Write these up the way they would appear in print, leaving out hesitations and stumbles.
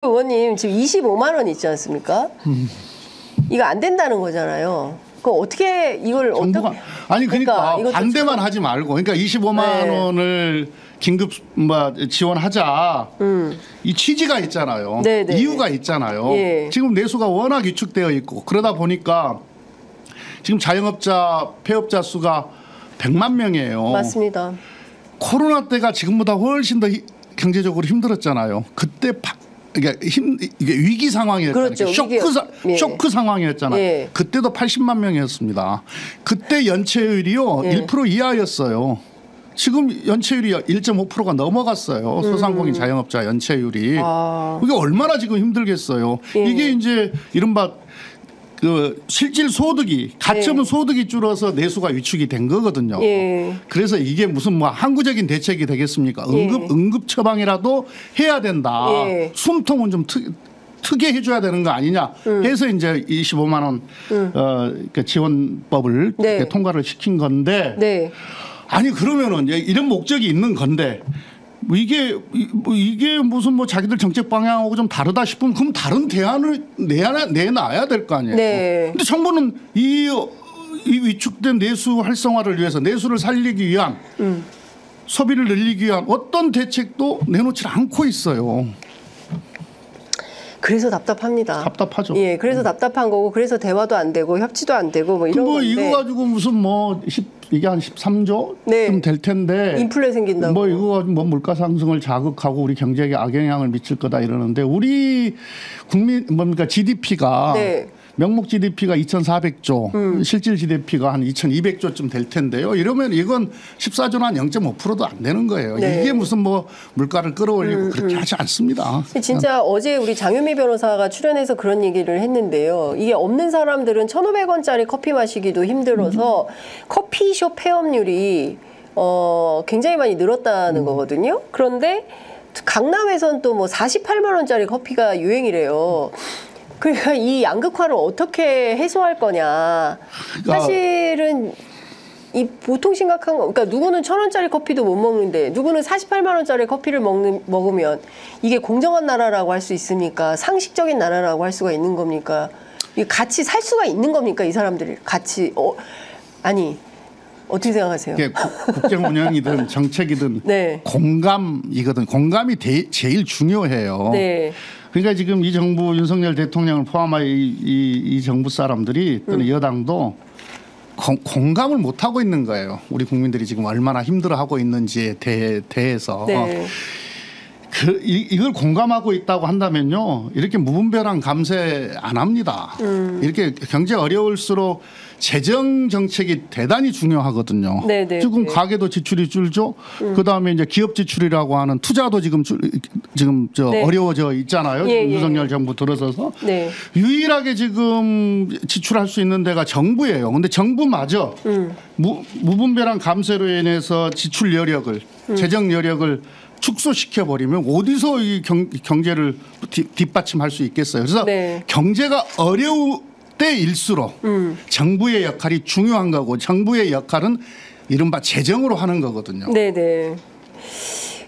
의원님 지금 25만 원 있지 않습니까? 이거 안 된다는 거잖아요. 그 어떻게 이걸 정부가 아니 그러니까 반대만 하지 말고 그러니까 25만 원을 긴급 지원하자. 이 취지가 있잖아요. 네네. 이유가 있잖아요. 예. 지금 내수가 워낙 위축되어 있고 그러다 보니까 지금 자영업자 폐업자 수가 100만 명이에요. 맞습니다. 코로나 때가 지금보다 훨씬 더 경제적으로 힘들었잖아요. 그때 이게 위기 상황이었잖아요. 그렇죠. 쇼크 상황이었잖아요. 예. 그때도 80만 명이었습니다. 그때 연체율이요 1% 이하였어요. 지금 연체율이 1.5%가 넘어갔어요. 소상공인 자영업자 연체율이. 이게 얼마나 지금 힘들겠어요. 예. 이게 이제 이른바 그 실질 소득이 가처분 소득이 줄어서 내수가 위축이 된 거거든요. 예. 그래서 이게 무슨 뭐 항구적인 대책이 되겠습니까? 응급 처방이라도 해야 된다. 예. 숨통은 좀 트게 해줘야 되는 거 아니냐 해서 이제 25만 원 그 지원법을 통과를 시킨 건데 네. 아니 그러면은 이런 목적이 있는 건데. 이게 무슨 뭐 자기들 정책 방향하고 좀 다르다 싶으면 그럼 다른 대안을 내놔야 될 거 아니에요. 네. 근데 정부는 이 위축된 내수 활성화를 위해서 내수를 살리기 위한 소비를 늘리기 위한 어떤 대책도 내놓지 않고 있어요. 그래서 답답합니다. 답답하죠. 예, 그래서 답답한 거고 그래서 대화도 안 되고 협치도 안 되고 뭐 이런 건데. 이거 가지고 무슨 이게 한 13조 좀 될 텐데. 인플레 생긴다고. 뭐 이거 가지고 뭐 물가 상승을 자극하고 우리 경제에 악영향을 미칠 거다 이러는데 우리 국민 뭡니까 GDP가 명목 GDP가 2,400조, 실질 GDP가 한 2,200조쯤 될 텐데요. 이러면 이건 14조나 한 0.5%도 안 되는 거예요. 이게 무슨 뭐 물가를 끌어올리고 그렇게 하지 않습니다. 진짜 어제 우리 장유미 변호사가 출연해서 그런 얘기를 했는데요. 이게 없는 사람들은 1,500원짜리 커피 마시기도 힘들어서 커피숍 폐업률이 굉장히 많이 늘었다는 거거든요. 그런데 강남에선 또 뭐 48만 원짜리 커피가 유행이래요. 그러니까 이 양극화를 어떻게 해소할 거냐. 사실은 이 보통 심각한 거. 그러니까 누구는 1,000원짜리 커피도 못 먹는데 누구는 48만 원짜리 커피를 먹으면 이게 공정한 나라라고 할 수 있습니까? 상식적인 나라라고 할 수가 있는 겁니까? 같이 살 수가 있는 겁니까? 이 사람들이 같이 아니. 어떻게 생각하세요? 국정 운영이든 정책이든 공감이거든. 공감이 공감이 중요해요. 네. 그러니까 지금 이 정부 윤석열 대통령을 포함한 이 정부 사람들이 또는 여당도 공감을 못 하고 있는 거예요. 우리 국민들이 지금 얼마나 힘들어하고 있는지에 대해서. 이걸 공감하고 있다고 한다면요. 이렇게 무분별한 감세 안 합니다. 이렇게 경제 어려울수록 재정 정책이 대단히 중요하거든요. 지금 가계도 지출이 줄죠. 그다음에 이제 기업 지출이라고 하는 투자도 지금 어려워져 있잖아요. 지금 윤석열 정부 들어서서 유일하게 지금 지출할 수 있는 데가 정부예요. 근데 정부마저 무분별한 감세로 인해서 지출 여력을 재정 여력을 축소시켜 버리면 어디서 이 경제를 뒷받침할 수 있겠어요. 그래서 경제가 어려울 때일수록 정부의 역할이 중요한 거고 정부의 역할은 이른바 재정으로 하는 거거든요. 네네.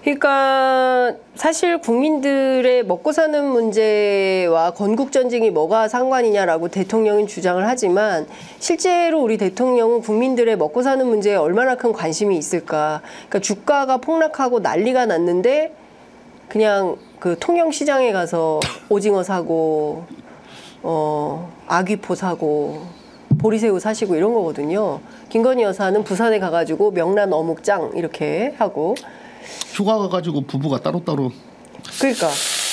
그러니까 사실 국민들의 먹고 사는 문제와 건국전쟁이 뭐가 상관이냐라고 대통령은 주장을 하지만 실제로 우리 대통령은 국민들의 먹고 사는 문제에 얼마나 큰 관심이 있을까. 그러니까 주가가 폭락하고 난리가 났는데 그냥 그 통영시장에 가서 오징어 사고 아귀포 사고 보리새우 사시고 이런 거거든요. 김건희 여사는 부산에 가가지고 명란 어묵장 이렇게 하고 휴가 가가지고 부부가 따로따로. 그러니까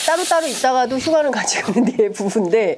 따로따로 있다가도 휴가는 같이 가는 데 부부인데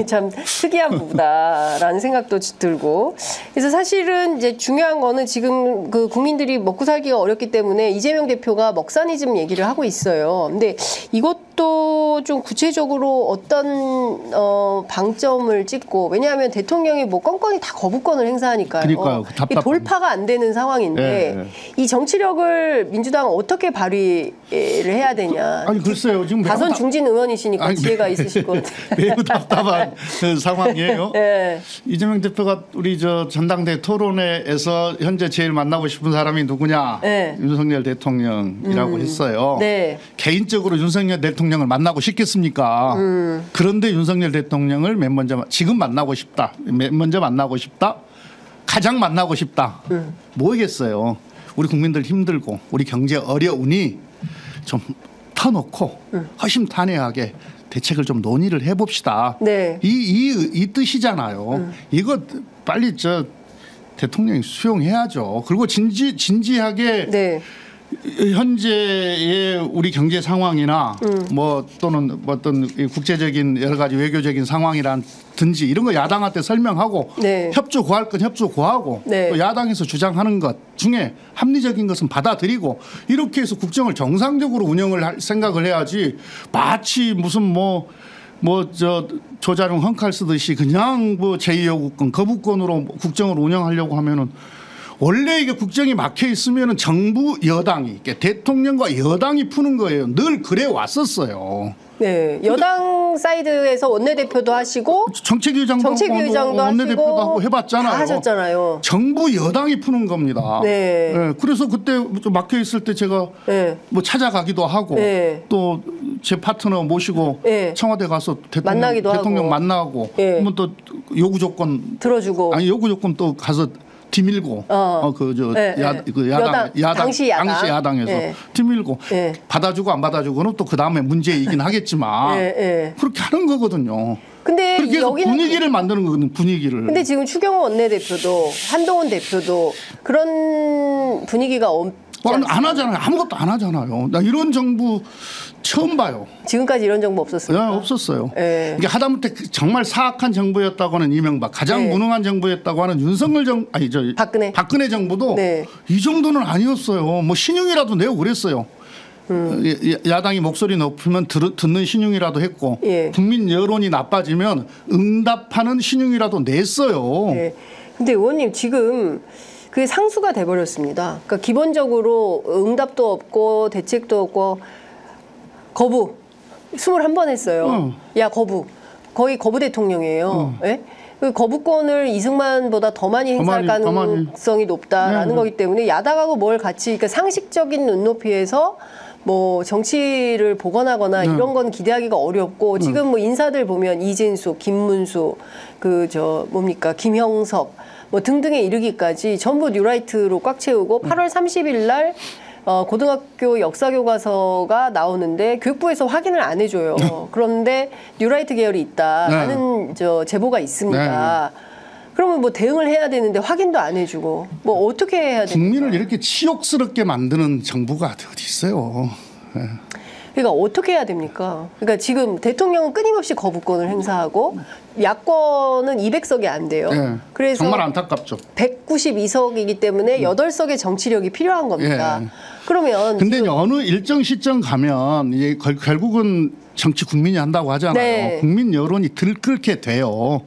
참 특이한 부부다라는 생각도 들고. 그래서 사실은 이제 중요한 거는 지금 그 국민들이 먹고 살기가 어렵기 때문에 이재명 대표가 먹사니즘 얘기를 하고 있어요. 근데 이것도 좀 구체적으로 어떤 방점을 찍고, 왜냐하면 대통령이 뭐 건건이 다 거부권을 행사하니까요. 그러니까요. 돌파가 안 되는 상황인데 이 정치력을 민주당은 어떻게 발휘를 해야 되냐. 아니 글쎄요. 지금 다선 중진 의원이시니까 지혜가 있으실 것 같아요. 매우 답답한 상황이에요. 네. 이재명 대표가 우리 저 전당대 토론회에서 현재 제일 만나고 싶은 사람이 누구냐? 네. 윤석열 대통령이라고 했어요. 네. 개인적으로 윤석열 대통령을 만나고 싶겠습니까? 그런데 윤석열 대통령을 맨 먼저 지금 만나고 싶다. 맨 먼저 만나고 싶다. 가장 만나고 싶다. 뭐겠어요? 우리 국민들 힘들고 우리 경제 어려우니 좀 터놓고 허심탄회하게 대책을 좀 논의를 해봅시다. 네. 이 뜻이잖아요. 이거 빨리 저 대통령이 수용해야죠. 그리고 진지하게 네. 현재의 우리 경제 상황이나 뭐 또는 어떤 국제적인 여러 가지 외교적인 상황이라든지 이런 거 야당한테 설명하고 네. 협조 구할 건 협조 구하고 네. 또 야당에서 주장하는 것 중에 합리적인 것은 받아들이고 이렇게 해서 국정을 정상적으로 운영을 할 생각을 해야지 마치 무슨 뭐 저 조자룡 헝칼 쓰듯이 그냥 뭐 제2여국권 거부권으로 국정을 운영하려고 하면은 원래 이게 국정이 막혀 있으면은 정부 여당이 대통령과 여당이 푸는 거예요. 늘 그래 왔었어요. 네, 여당 사이드에서 원내대표도 하시고 정책위의장도 하시고 원내대표도 하고 해봤잖아요. 다 하셨잖아요. 정부 여당이 푸는 겁니다. 네. 네, 그래서 그때 좀 막혀 있을 때 제가 네. 뭐 찾아가기도 하고 네. 또 제 파트너 모시고 네. 청와대 가서 만나기도 대통령 하고. 만나고 네. 한번 또 요구 조건 들어주고 아니 요구 조건 또 가서 뒤밀고 네, 야당 당시 야당에서 네. 뒤밀고 네. 받아주고 안 받아주고는 또 그 다음에 문제이긴 하겠지만 네. 그렇게 하는 거거든요. 근데 그렇게 해서 여기는 분위기를 만드는 거거든요. 분위기를. 근데 지금 추경호 원내대표도 한동훈 대표도 그런 분위기가 없지 않습니까? 안 하잖아요. 아무것도 안 하잖아요. 나 이런 정부 처음 봐요. 지금까지 이런 정부 없었어요. 네, 없었어요. 네. 이게 하다못해 정말 사악한 정부였다고 하는 이명박, 가장 네. 무능한 정부였다고 하는 윤석열 박근혜 정부도 네. 이 정도는 아니었어요. 뭐 신용이라도 내고 그랬어요. 야당이 목소리 높으면 듣는 신용이라도 했고 예. 국민 여론이 나빠지면 응답하는 신용이라도 냈어요. 네. 근데 의원님 지금 그게 상수가 돼버렸습니다. 그러니까 기본적으로 응답도 없고 대책도 없고 거부 21번 했어요. 야 거부 거의 거부 대통령이에요. 예? 그 거부권을 이승만보다 더 많이 행사할 가능성이 높다라는 거기 때문에 야당하고 뭘 같이 그러니까 상식적인 눈높이에서 뭐 정치를 복원하거나 이런 건 기대하기가 어렵고 지금 뭐 인사들 보면 이진숙, 김문수, 김형석 뭐 등등에 이르기까지 전부 뉴라이트로 꽉 채우고 8월 30일 날 고등학교 역사교과서가 나오는데 교육부에서 확인을 안 해줘요. 그런데 뉴라이트 계열이 있다라는 제보가 있습니다. 그러면 뭐 대응을 해야 되는데 확인도 안 해주고 뭐 어떻게 해야 됩니까? 국민을 이렇게 치욕스럽게 만드는 정부가 어디 있어요. 네. 그러니까 어떻게 해야 됩니까? 그러니까 지금 대통령은 끊임없이 거부권을 행사하고 야권은 200석이 안 돼요. 네. 그래서 정말 안타깝죠. 192석이기 때문에 8석의 정치력이 필요한 겁니다. 예. 그러면 근데 어느 일정 시점 가면 이제 결국은 정치 국민이 한다고 하잖아요. 네. 국민 여론이 들끓게 돼요.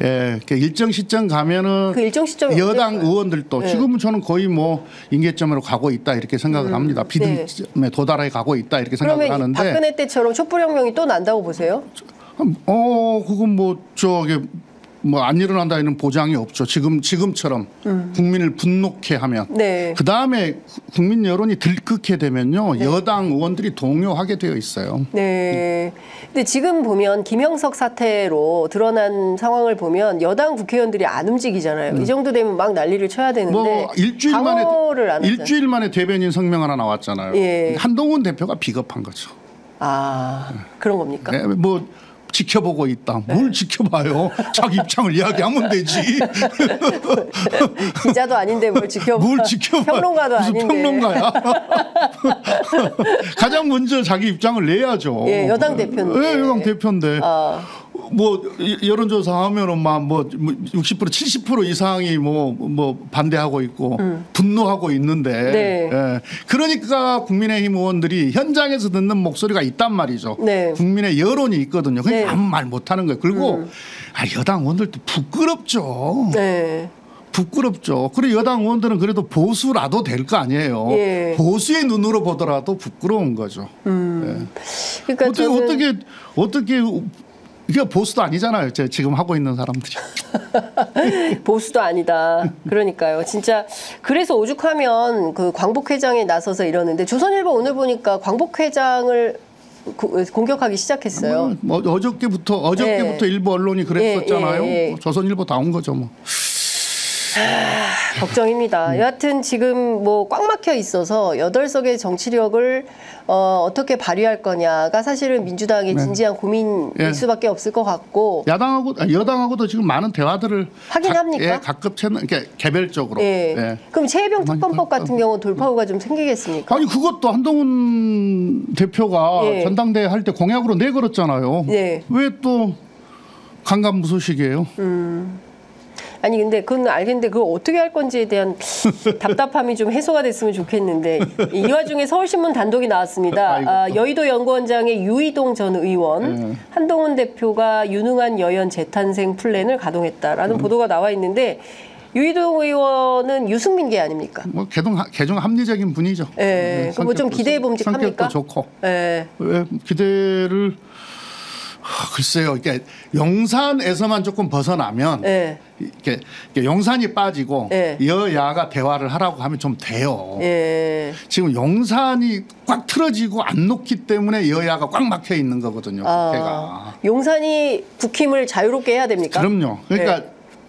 예, 일정 시점 가면은 그 일정 시점이 여당 언제일까요? 의원들도 네. 지금은 저는 거의 뭐 임계점으로 가고 있다 이렇게 생각을 합니다. 비등점에 도달해 가고 있다 이렇게 생각을 그러면 하는데. 박근혜 때처럼 촛불혁명이 또 난다고 보세요? 그건 뭐 안 일어난다는 보장이 없죠. 지금처럼 국민을 분노케 하면. 네. 그 다음에 국민 여론이 들끓게 되면요. 여당 의원들이 동요하게 되어 있어요. 네. 근데 지금 보면 김형석 사태로 드러난 상황을 보면 여당 국회의원들이 안 움직이잖아요. 이 정도 되면 막 난리를 쳐야 되는데 뭐 일주일 방어를 안 만에 대변인 성명 하나 나왔잖아요. 예. 한동훈 대표가 비겁한 거죠. 그런 겁니까? 네, 뭐 지켜보고 있다. 뭘 지켜봐요? 자기 입장을 이야기하면 되지. 기자도 아닌데 뭘 지켜봐. 뭘 지켜봐. 평론가도 무슨 아닌데. 평론가야? 가장 먼저 자기 입장을 내야죠. 예, 여당 대표인데. 네, 여당 대표인데. 뭐 여론조사 하면은 막 뭐 60% 70% 이상이 뭐 반대하고 있고 분노하고 있는데. 네. 예. 그러니까 국민의힘 의원들이 현장에서 듣는 목소리가 있단 말이죠. 네. 국민의 여론이 있거든요. 그러니까 네. 아무 말 못하는 거예요. 그리고 여당 의원들도 부끄럽죠. 네. 부끄럽죠. 그리고 여당 의원들은 그래도 보수라도 될 거 아니에요. 예. 보수의 눈으로 보더라도 부끄러운 거죠. 예. 그러니까 어떻게 이게 보수도 아니잖아요. 제가 지금 하고 있는 사람들이. 보수도 아니다. 그러니까요. 진짜 그래서 오죽하면 그 광복회장에 나서서 이러는데 조선일보 오늘 보니까 광복회장을 공격하기 시작했어요. 뭐 어저께부터 일부 언론이 그랬었잖아요. 조선일보 다 온 거죠, 뭐. 걱정입니다. 여하튼 지금 뭐 꽉 막혀 있어서 8석의 정치력을 어떻게 발휘할 거냐가 사실은 민주당의 진지한 고민일 수밖에 없을 것 같고 여당하고도 지금 많은 대화들을 하긴 합니까? 각급 채널 그러니까 개별적으로. 그럼 최혜병 특검법 같은 경우 돌파구가 좀 생기겠습니까? 아니 그것도 한동훈 대표가 전당대회 할 때 공약으로 내걸었잖아요. 왜 또 강간무소식이에요? 아니 근데 그건 알겠는데 그걸 어떻게 할 건지에 대한 답답함이 좀 해소가 됐으면 좋겠는데 이 와중에 서울신문 단독이 나왔습니다. 여의도 연구원장의 유이동 전 의원, 한동훈 대표가 유능한 여연 재탄생 플랜을 가동했다라는 보도가 나와 있는데 유이동 의원은 유승민계 아닙니까? 뭐 개중 합리적인 분이죠. 뭐 좀 기대해 봄직합니까? 성격도 좋고. 왜 기대를 글쎄요. 이게 용산에서만 조금 벗어나면 이렇게 용산이 빠지고 여야가 대화를 하라고 하면 좀 돼요. 지금 용산이 꽉 틀어지고 안 놓기 때문에 여야가 꽉 막혀 있는 거거든요. 국회가. 용산이 국힘을 자유롭게 해야 됩니까? 그럼요. 그러니까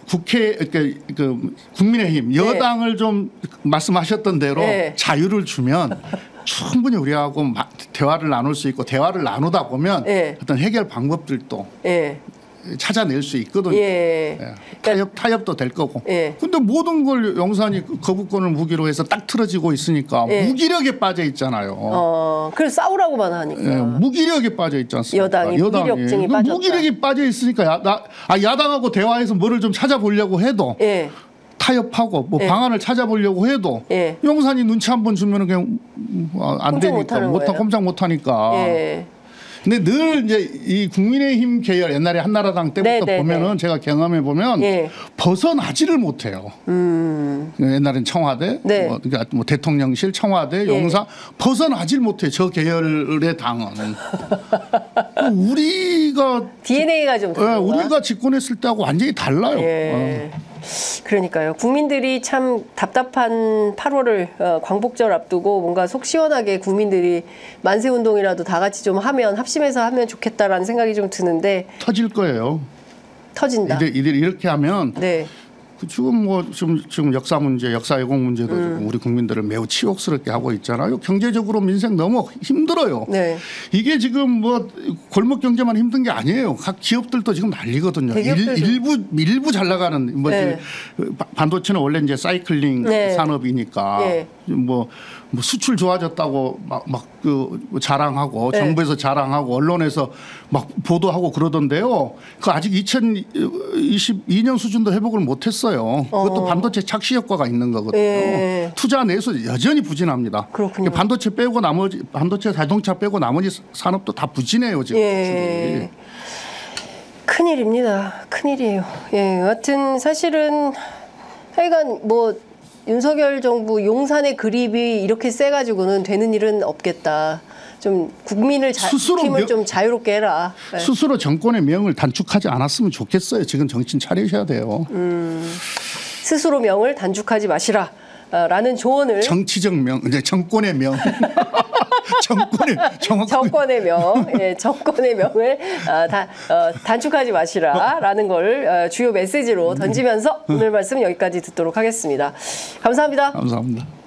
국회 그 국민의힘 여당을 좀 말씀하셨던 대로 자유를 주면 충분히 우리하고 대화를 나눌 수 있고 대화를 나누다 보면 어떤 해결 방법들도 찾아낼 수 있거든요. 타협도 될 거고. 근데 모든 걸 용산이 거부권을 무기로 해서 딱 틀어지고 있으니까 무기력에 빠져 있잖아요. 그래서 싸우라고만 하니까. 무기력에 빠져 있지 않습니까? 여당이 무기력증이 빠졌다. 무기력이 빠져 있으니까 야당하고 대화해서 뭐를 좀 찾아보려고 해도 타협하고 뭐 방안을 찾아보려고 해도 용산이 눈치 한번 주면 그냥 안 되니까 꼼짝 못하니까. 근데 늘 이제 이 국민의힘 계열 옛날에 한나라당 때부터 보면은 제가 경험해 보면 벗어나지를 못해요. 옛날엔 청와대, 그러니까 뭐 대통령실, 청와대, 용사 벗어나질 못해. 저 계열의 당은 우리가 DNA가 좀 우리가 집권했을 때하고 완전히 달라요. 그러니까요. 국민들이 참 답답한 8월을 광복절 앞두고 뭔가 속 시원하게 국민들이 만세운동이라도 다 같이 좀 하면 합심해서 하면 좋겠다라는 생각이 좀 드는데 터질 거예요. 터진다. 이들 이렇게 하면 지금 뭐 지금 역사 문제, 역사 왜곡 문제도 지금 우리 국민들을 매우 치욕스럽게 하고 있잖아요. 경제적으로 민생 너무 힘들어요. 이게 지금 뭐 골목 경제만 힘든 게 아니에요. 각 기업들도 지금 난리거든요. 일부 잘 나가는 뭐 반도체는 원래 이제 사이클링 산업이니까 뭐 수출 좋아졌다고 막 그 자랑하고 정부에서 자랑하고 언론에서 막 보도하고 그러던데요. 그 아직 2022년 수준도 회복을 못했어요. 그것도 반도체 착시 효과가 있는 거거든요. 투자 내수 여전히 부진합니다. 그렇군요. 반도체 빼고 나머지 반도체 자동차 빼고 나머지 산업도 다 부진해요 지금. 큰일입니다. 큰일이에요. 여하튼 사실은 하여간 뭐 윤석열 정부 용산의 그립이 이렇게 세가지고는 되는 일은 없겠다. 좀 국민을 국힘을 좀 자유롭게 해라. 스스로 정권의 명을 단축하지 않았으면 좋겠어요. 지금 정신 차리셔야 돼요. 스스로 명을 단축하지 마시라. 라는 조언을 정치적 명, 이제 정권의 명. 정권의 명, 정권의 명을 단축하지 마시라라는 걸 주요 메시지로 던지면서 오늘 말씀 여기까지 듣도록 하겠습니다. 감사합니다. 감사합니다.